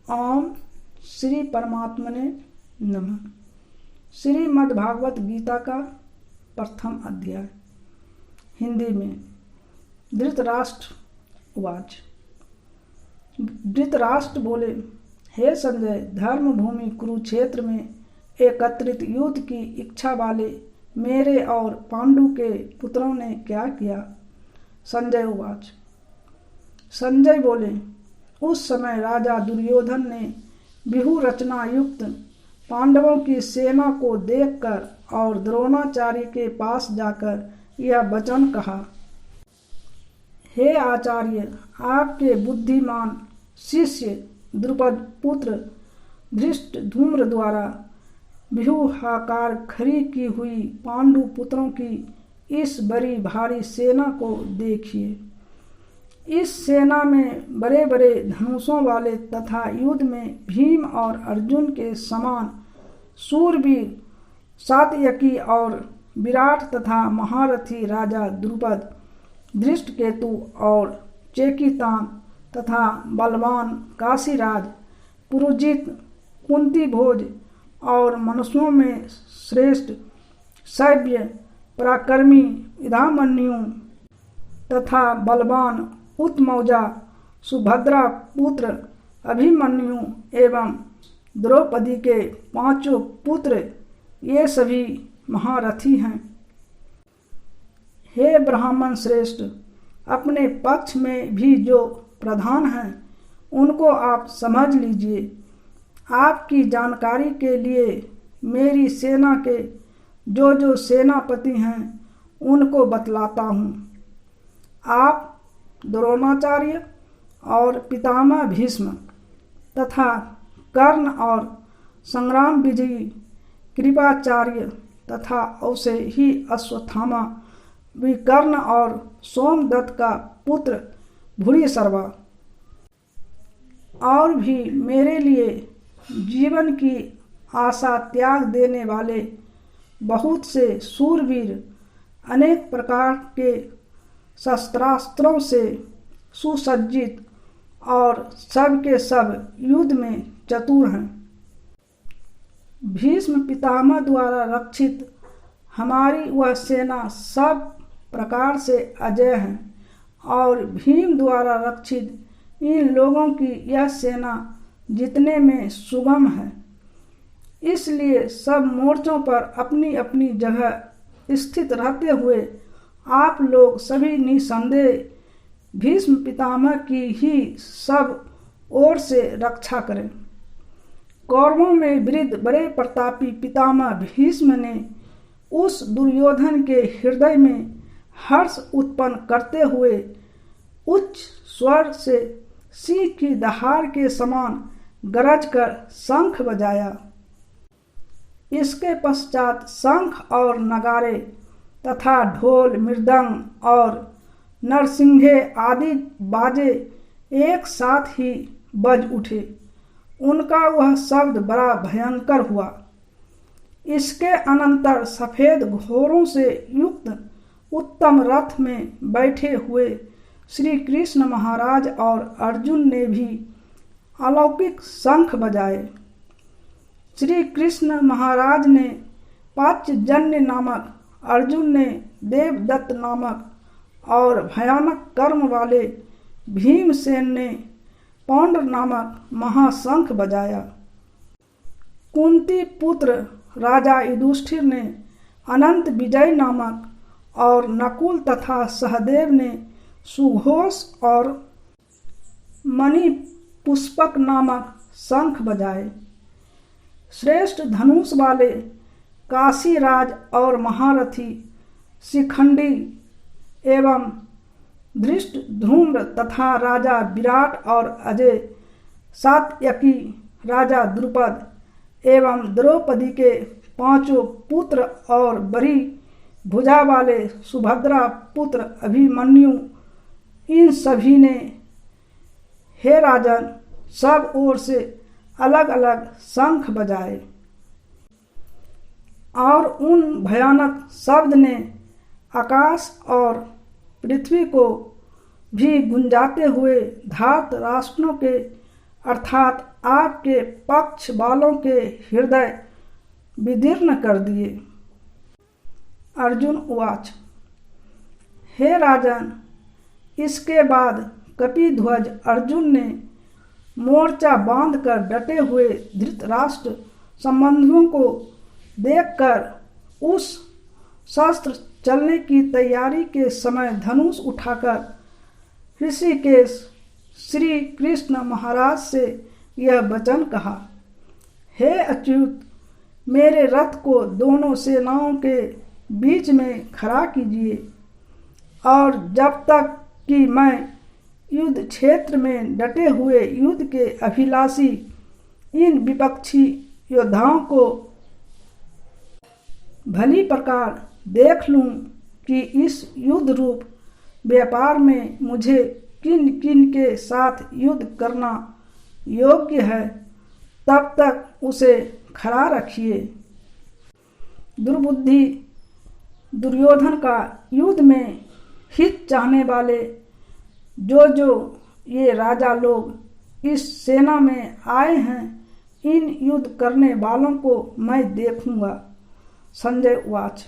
ओम श्री परमात्मने नमः। श्रीमद्भागवत गीता का प्रथम अध्याय। हिंदी में। धृतराष्ट्र उवाच। धृतराष्ट्र बोले, हे संजय, धर्म भूमि कुरुक्षेत्र में एकत्रित युद्ध की इच्छा वाले मेरे और पांडु के पुत्रों ने क्या किया? संजय उवाच। संजय बोले, उस समय राजा दुर्योधन ने व्यूह रचना युक्त पांडवों की सेना को देखकर और द्रोणाचार्य के पास जाकर यह वचन कहा, हे आचार्य, आपके बुद्धिमान शिष्य द्रुपद पुत्र धृष्टद्युम्न द्वारा व्यूहाकार खड़ी की हुई पांडु पुत्रों की इस बड़ी भारी सेना को देखिए। इस सेना में बड़े बड़े धनुषों वाले तथा युद्ध में भीम और अर्जुन के समान शूरवीर सात्यकी और विराट तथा महारथी राजा द्रुपद, धृष्टकेतु और चेकितान तथा बलवान काशीराज, पुरुजित, कुंती भोज और मनुष्यों में श्रेष्ठ शैव्य पराक्रमी इदामन्यु तथा बलवान उत्मौजा सुभद्रा पुत्र अभिमन्यु एवं द्रौपदी के पांचों पुत्र, ये सभी महारथी हैं। हे ब्राह्मण श्रेष्ठ, अपने पक्ष में भी जो प्रधान हैं उनको आप समझ लीजिए। आपकी जानकारी के लिए मेरी सेना के जो सेनापति हैं उनको बतलाता हूँ। आप द्रोणाचार्य और पितामह भीष्म तथा कर्ण और संग्राम विजयी कृपाचार्य तथा औसे ही अश्वत्थामा विकर्ण और सोमदत्त का पुत्र भूरिश्रवा और भी मेरे लिए जीवन की आशा त्याग देने वाले बहुत से शूरवीर, अनेक प्रकार के शस्त्रास्त्रों से सुसज्जित और सब के सब युद्ध में चतुर हैं। भीष्म पितामह द्वारा रक्षित हमारी वह सेना सब प्रकार से अजय है और भीम द्वारा रक्षित इन लोगों की यह सेना जितने में सुगम है। इसलिए सब मोर्चों पर अपनी अपनी जगह स्थित रहते हुए आप लोग सभी निसंदेह भीष्म पितामह की ही सब ओर से रक्षा करें। कौरवों में वृद्ध बड़े प्रतापी पितामह भीष्म ने उस दुर्योधन के हृदय में हर्ष उत्पन्न करते हुए उच्च स्वर से सिंह की दहाड़ के समान गरज कर शंख बजाया। इसके पश्चात शंख और नगारे तथा ढोल, मृदंग और नरसिंहे आदि बाजे एक साथ ही बज उठे। उनका वह शब्द बड़ा भयंकर हुआ। इसके अनंतर सफेद घोड़ों से युक्त उत्तम रथ में बैठे हुए श्री कृष्ण महाराज और अर्जुन ने भी अलौकिक शंख बजाए। श्री कृष्ण महाराज ने पांचजन्य नामक, अर्जुन ने देवदत्त नामक और भयानक कर्म वाले भीमसेन ने पौंड नामक महाशंख बजाया। कुंती पुत्र राजा युधिष्ठिर ने अनंत विजय नामक और नकुल तथा सहदेव ने सुघोष और मणि पुष्पक नामक शंख बजाए। श्रेष्ठ धनुष वाले काशीराज और महारथी शिखंडी एवं धृष्टद्युम्न तथा राजा विराट और अजय सात्यकी, राजा द्रुपद एवं द्रौपदी के पांचों पुत्र और बड़ी भुजा वाले सुभद्रा पुत्र अभिमन्यु, इन सभी ने, हे राजन, सब ओर से अलग अलग शंख बजाए और उन भयानक शब्द ने आकाश और पृथ्वी को भी गुंजाते हुए धार्तराष्ट्रों के अर्थात आपके पक्ष वालों के हृदय विदीर्ण कर दिए। अर्जुन उवाच। हे राजन, इसके बाद कपिध्वज अर्जुन ने मोर्चा बांधकर डटे हुए धृतराष्ट्र संबंधियों को देखकर उस शस्त्र चलने की तैयारी के समय धनुष उठाकर ऋषिकेश श्री कृष्ण महाराज से यह वचन कहा। हे अच्युत, मेरे रथ को दोनों सेनाओं के बीच में खड़ा कीजिए और जब तक कि मैं युद्ध क्षेत्र में डटे हुए युद्ध के अभिलाषी इन विपक्षी योद्धाओं को भली प्रकार देख लूं कि इस युद्ध रूप व्यापार में मुझे किन किन के साथ युद्ध करना योग्य है, तब तक उसे खड़ा रखिए। दुर्बुद्धि दुर्योधन का युद्ध में हित चाहने वाले जो ये राजा लोग इस सेना में आए हैं, इन युद्ध करने वालों को मैं देखूंगा। संजय उवाच।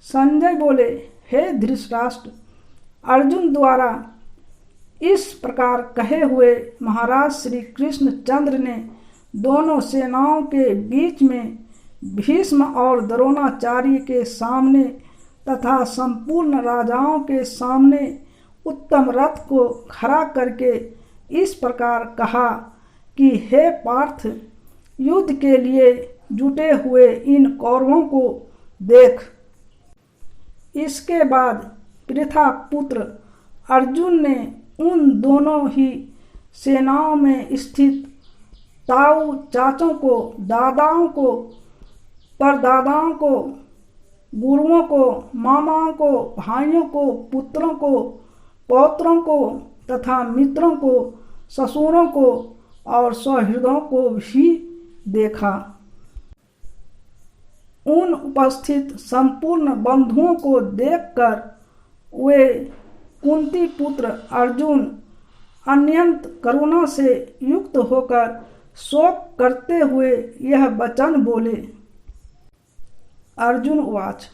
संजय बोले, हे धृतराष्ट्र, अर्जुन द्वारा इस प्रकार कहे हुए महाराज श्री कृष्ण चंद्र ने दोनों सेनाओं के बीच में भीष्म और द्रोणाचार्य के सामने तथा संपूर्ण राजाओं के सामने उत्तम रथ को खड़ा करके इस प्रकार कहा कि हे पार्थ, युद्ध के लिए जुटे हुए इन कौरवों को देख। इसके बाद पृथा पुत्र अर्जुन ने उन दोनों ही सेनाओं में स्थित ताऊ चाचों को, दादाओं को, परदादाओं को, गुरुओं को, मामाओं को, भाइयों को, पुत्रों को, पौत्रों को तथा मित्रों को, ससुरों को और सहृदयों को भी देखा। उन उपस्थित संपूर्ण बंधुओं को देखकर वे कुंती पुत्र अर्जुन अत्यंत करुणा से युक्त होकर शोक करते हुए यह वचन बोले। अर्जुन उवाच।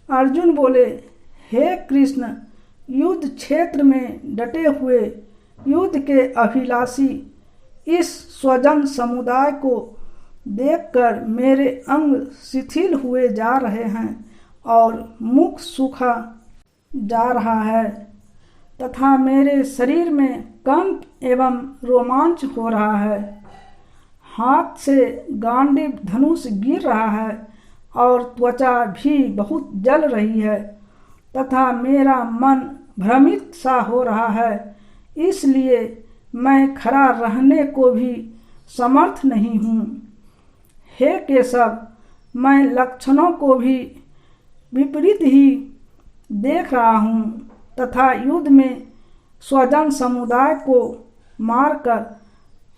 अर्जुन बोले, हे कृष्ण, युद्ध क्षेत्र में डटे हुए युद्ध के अभिलाषी इस स्वजन समुदाय को देखकर मेरे अंग शिथिल हुए जा रहे हैं और मुख सूखा जा रहा है तथा मेरे शरीर में कंप एवं रोमांच हो रहा है। हाथ से गांडीव धनुष गिर रहा है और त्वचा भी बहुत जल रही है तथा मेरा मन भ्रमित सा हो रहा है, इसलिए मैं खड़ा रहने को भी समर्थ नहीं हूँ। हे केशव, मैं लक्षणों को भी विपरीत ही देख रहा हूँ तथा युद्ध में स्वजन समुदाय को मारकर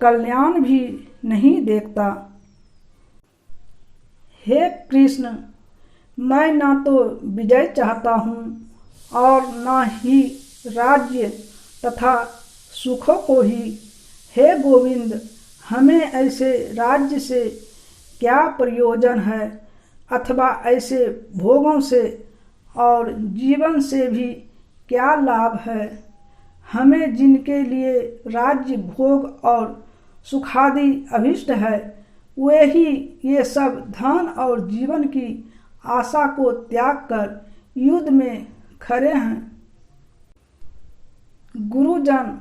कल्याण भी नहीं देखता। हे कृष्ण, मैं ना तो विजय चाहता हूँ और न ही राज्य तथा सुखों को ही। हे गोविंद, हमें ऐसे राज्य से क्या प्रयोजन है अथवा ऐसे भोगों से और जीवन से भी क्या लाभ है। हमें जिनके लिए राज्य भोग और सुखादि अभिष्ट है, वे ही ये सब धन और जीवन की आशा को त्याग कर युद्ध में खड़े हैं। गुरुजन,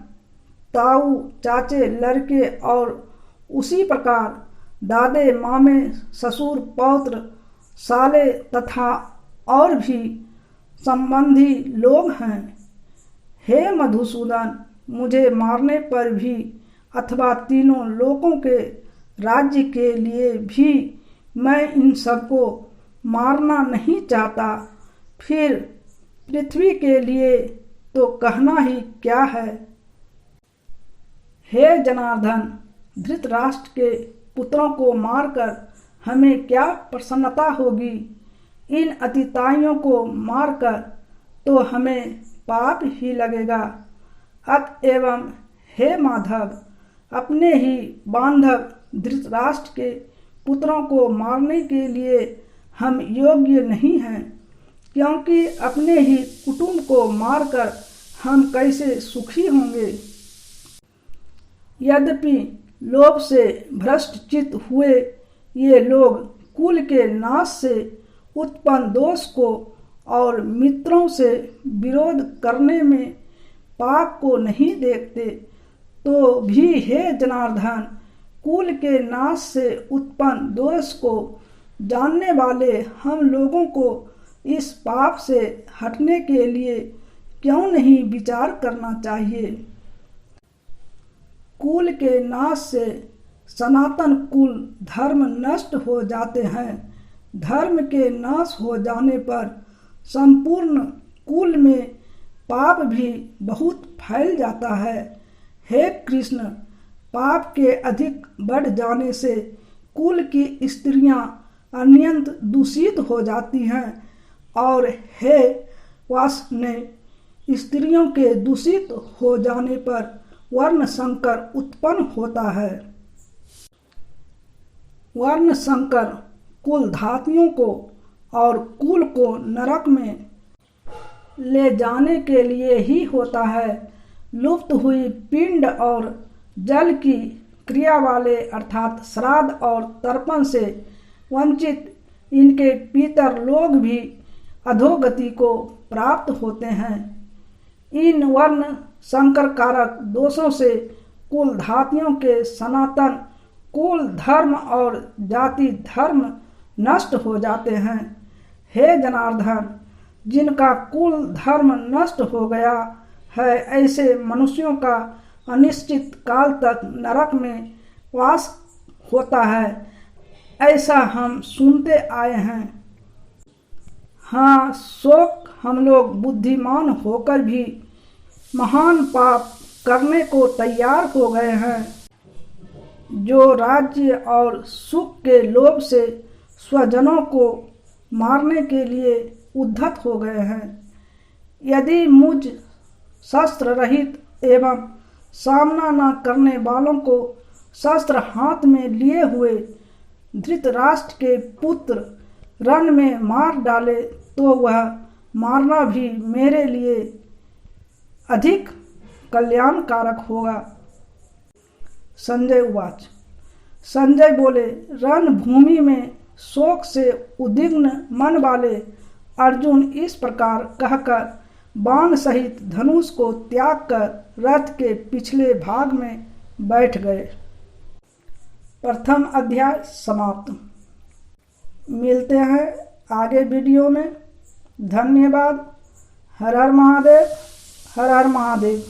ताऊ, चाचे, लड़के और उसी प्रकार दादे, मामे, ससुर, पौत्र, साले तथा और भी संबंधी लोग हैं। हे मधुसूदन, मुझे मारने पर भी अथवा तीनों लोकों के राज्य के लिए भी मैं इन सबको मारना नहीं चाहता। फिर पृथ्वी के लिए तो कहना ही क्या है। हे जनार्दन, धृतराष्ट्र के पुत्रों को मारकर हमें क्या प्रसन्नता होगी। इन अतिताइयों को मारकर तो हमें पाप ही लगेगा। अतएव हे माधव, अपने ही बांधव धृतराष्ट्र के पुत्रों को मारने के लिए हम योग्य नहीं हैं, क्योंकि अपने ही कुटुंब को मारकर हम कैसे सुखी होंगे। यद्यपि लोभ से भ्रष्टचित्त हुए ये लोग कुल के नाश से उत्पन्न दोष को और मित्रों से विरोध करने में पाप को नहीं देखते, तो भी हे जनार्दन, कुल के नाश से उत्पन्न दोष को जानने वाले हम लोगों को इस पाप से हटने के लिए क्यों नहीं विचार करना चाहिए। कुल के नाश से सनातन कुल धर्म नष्ट हो जाते हैं। धर्म के नाश हो जाने पर संपूर्ण कुल में पाप भी बहुत फैल जाता है। हे कृष्ण, पाप के अधिक बढ़ जाने से कुल की स्त्रियां अत्यंत दूषित हो जाती हैं, और हे वासने स्त्रियों के दूषित हो जाने पर वर्ण संकर उत्पन्न होता है। वर्ण संकर कुल धातियों को और कुल को नरक में ले जाने के लिए ही होता है। लुप्त हुई पिंड और जल की क्रिया वाले अर्थात श्राद्ध और तर्पण से वंचित इनके पितर लोग भी अधोगति को प्राप्त होते हैं। इन वर्ण संकर कारक दोषों से कुल धातियों के सनातन कुल धर्म और जाति धर्म नष्ट हो जाते हैं। हे जनार्दन, जिनका कुल धर्म नष्ट हो गया है, ऐसे मनुष्यों का अनिश्चित काल तक नरक में वास होता है, ऐसा हम सुनते आए हैं। हाँ, शोक हम लोग बुद्धिमान होकर भी महान पाप करने को तैयार हो गए हैं, जो राज्य और सुख के लोभ से स्वजनों को मारने के लिए उद्धत हो गए हैं। यदि मुझ शस्त्र रहित एवं सामना न करने वालों को शस्त्र हाथ में लिए हुए धृतराष्ट्र के पुत्र रण में मार डाले, तो वह मारना भी मेरे लिए अधिक कल्याणकारक होगा। संजय उवाच। संजय बोले, रणभूमि में शोक से उद्विग्न मन वाले अर्जुन इस प्रकार कहकर बाण सहित धनुष को त्याग कर रथ के पिछले भाग में बैठ गए। प्रथम अध्याय समाप्त। मिलते हैं आगे वीडियो में। धन्यवाद। हर हर महादेव, हर हर महादेव।